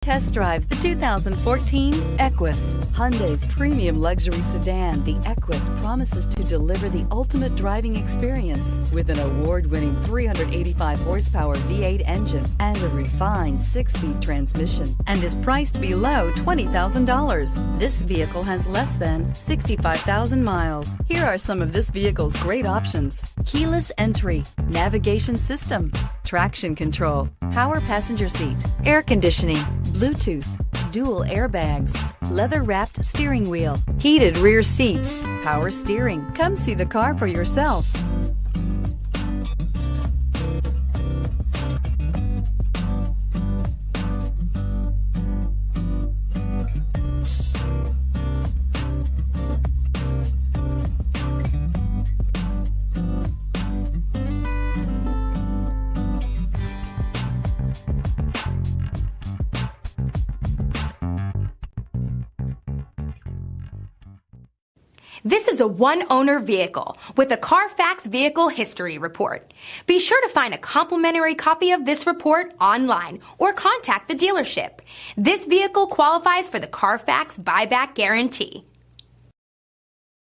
Test drive the 2014 Equus. Hyundai's premium luxury sedan, the Equus promises to deliver the ultimate driving experience with an award-winning 385 horsepower V8 engine and a refined 6-speed transmission, and is priced below $20,000. This vehicle has less than 65,000 miles. Here are some of this vehicle's great options: keyless entry, navigation system, traction control, power passenger seat, air conditioning, Bluetooth, dual airbags, leather-wrapped steering wheel, heated rear seats, power steering. Come see the car for yourself. This is a one-owner vehicle with a CARFAX Vehicle History Report. Be sure to find a complimentary copy of this report online or contact the dealership. This vehicle qualifies for the CARFAX Buyback Guarantee.